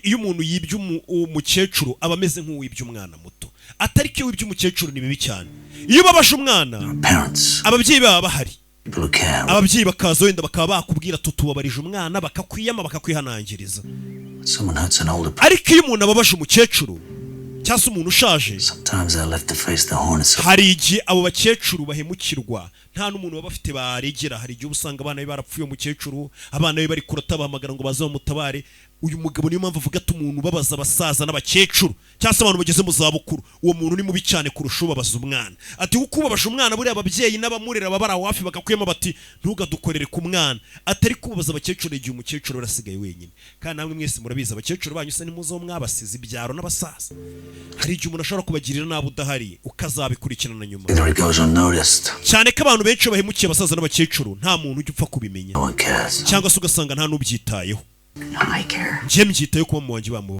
iyo umuntu yibye umukecuru aba ameze nk'uwibye umwana muto, atari ko wibye umukecuru ni bibi cyane. Iyo babashe umwana ababyeyi baba bahari, ababyeyi bakaza wenda bakaba bakubwira tutubabarije umwana, bakakwiyama bakakwihanangiriza. Ariko iyo umuntu ababashe umukecuru cyangwa se umuntu ushaje, hari igihe abo bakecuru bahemukirwa, nta n'umuntu baba bafite baregera. Hari igihe usanga abana be barapfuye, umukecuru abana be bari kurata bahamagara ngo baze bamutabare. Uyu mugabo niyo mpamvu avuga ati umuntu ubabaza abasaza n'abakecuru cyangwa se abantu bageze mu zabukuru, uwo muntu ni mubi cyane kurusha ubabaza umwana. Ati kuko ubabasha umwana buriya ababyeyi n'abamurera baba bari hafi bakakwiyama bati ntugadukorere ku mwana. Atari kubabaza abakecuru igihe umukecuru arasigaye wenyine. Kandi namwe mwese murabizi abakecuru banyu se nimuzo mwabasize ibyaro n'abasaza. Hari igihe umuntu ashobora kubagirira nabi udahari ukazabikurikirana nyuma. Cyane ko abantu benshi bahemukiye abasaza n'abakecuru nta muntu ujya upfa kubimenya, cyangwa se ugasanga nta n'ubyitayeho. No, I care. Njye mbyitayeho kuba mu wanjye bamu